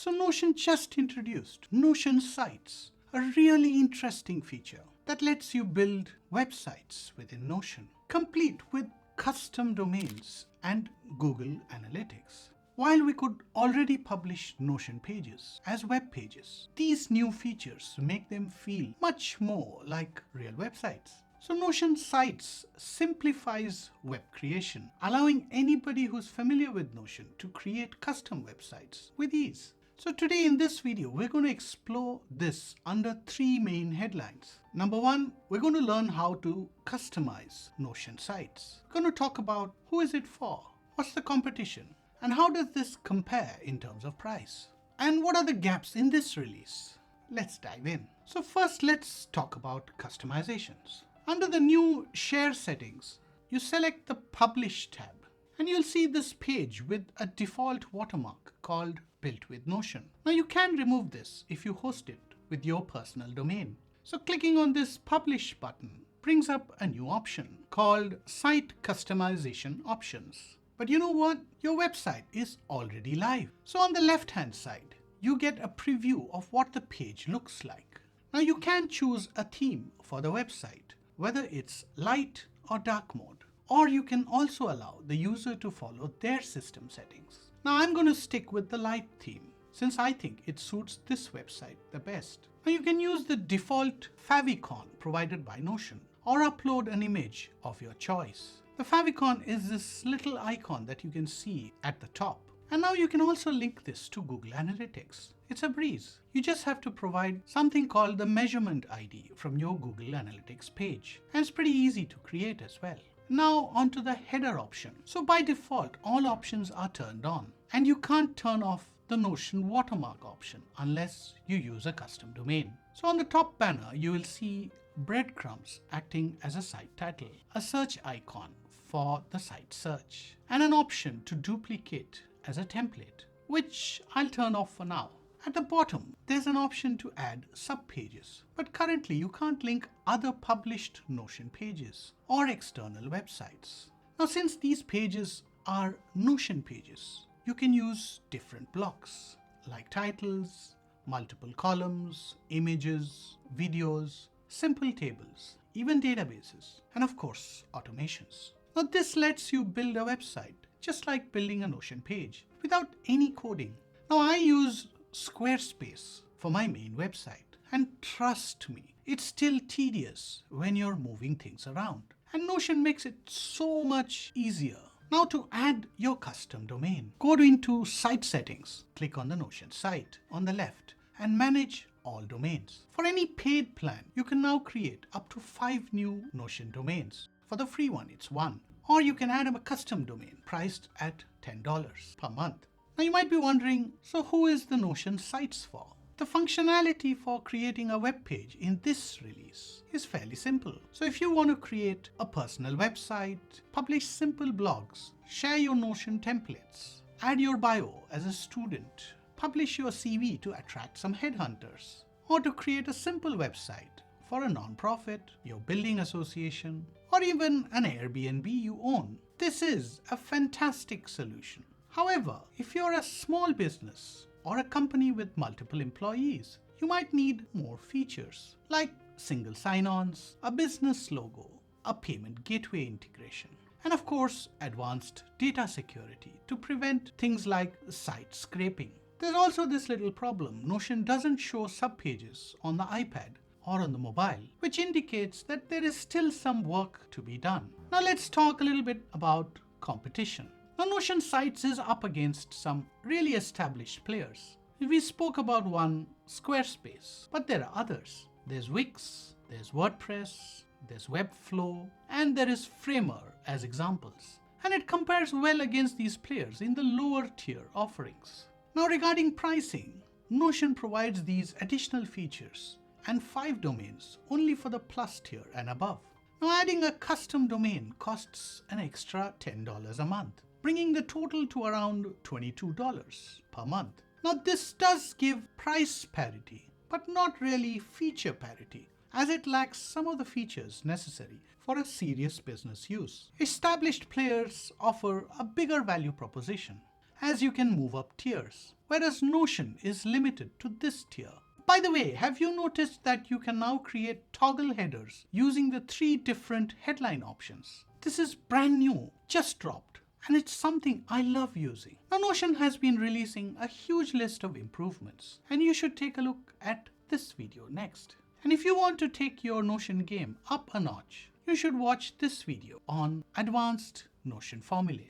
So Notion just introduced Notion Sites, a really interesting feature that lets you build websites within Notion, complete with custom domains and Google Analytics. While we could already publish Notion pages as web pages, these new features make them feel much more like real websites. So Notion Sites simplifies web creation, allowing anybody who's familiar with Notion to create custom websites with ease. So today in this video, we're going to explore this under three main headlines. Number one, we're going to learn how to customize Notion sites. We're going to talk about who is it for, what's the competition, and how does this compare in terms of price? And what are the gaps in this release? Let's dive in. So first, let's talk about customizations. Under the new Share settings, you select the Publish tab, and you'll see this page with a default watermark called Built with Notion. Now you can remove this if you host it with your personal domain. So clicking on this Publish button brings up a new option called Site Customization Options. But you know what? Your website is already live. So on the left-hand side, you get a preview of what the page looks like. Now you can choose a theme for the website, whether it's light or dark mode, or you can also allow the user to follow their system settings. Now I'm going to stick with the light theme since I think it suits this website the best. Now you can use the default favicon provided by Notion or upload an image of your choice. The favicon is this little icon that you can see at the top. And now you can also link this to Google Analytics. It's a breeze. You just have to provide something called the measurement ID from your Google Analytics page. And it's pretty easy to create as well. Now onto the header option. So by default, all options are turned on. And you can't turn off the Notion watermark option unless you use a custom domain. So on the top banner, you will see breadcrumbs acting as a site title, a search icon for the site search, and an option to duplicate as a template, which I'll turn off for now. At the bottom, there's an option to add subpages, but currently you can't link other published Notion pages or external websites. Now, since these pages are Notion pages, you can use different blocks like titles, multiple columns, images, videos, simple tables, even databases, and of course, automations. Now, this lets you build a website just like building a Notion page without any coding. Now I use Squarespace for my main website, and trust me, it's still tedious when you're moving things around. And Notion makes it so much easier. Now to add your custom domain, go into Site Settings, click on the Notion site on the left and manage all domains. For any paid plan, you can now create up to 5 new Notion domains. For the free one, it's 1. Or you can add a custom domain priced at $10 per month. Now you might be wondering, so who is the Notion Sites for? The functionality for creating a web page in this release is fairly simple. So if you want to create a personal website, publish simple blogs, share your Notion templates, add your bio as a student, publish your CV to attract some headhunters, or to create a simple website for a non-profit, your building association, or even an Airbnb you own, this is a fantastic solution. However, if you're a small business or a company with multiple employees, you might need more features like single sign-ons, a business logo, a payment gateway integration, and of course, advanced data security to prevent things like site scraping. There's also this little problem. Notion doesn't show subpages on the iPad or on the mobile, which indicates that there is still some work to be done. Now let's talk a little bit about competition. Now Notion Sites is up against some really established players. We spoke about one, Squarespace, but there are others. There's Wix, there's WordPress, there's Webflow, and there is Framer as examples. And it compares well against these players in the lower tier offerings. Now regarding pricing, Notion provides these additional features and 5 domains only for the plus tier and above. Now adding a custom domain costs an extra $10 a month, bringing the total to around $22 per month. Now this does give price parity, but not really feature parity, as it lacks some of the features necessary for a serious business use. Established players offer a bigger value proposition, as you can move up tiers, whereas Notion is limited to this tier. By the way, have you noticed that you can now create toggle headers using the 3 different headline options? This is brand new, just dropped, and it's something I love using. Now, Notion has been releasing a huge list of improvements, and you should take a look at this video next. And if you want to take your Notion game up a notch, you should watch this video on advanced Notion formulae.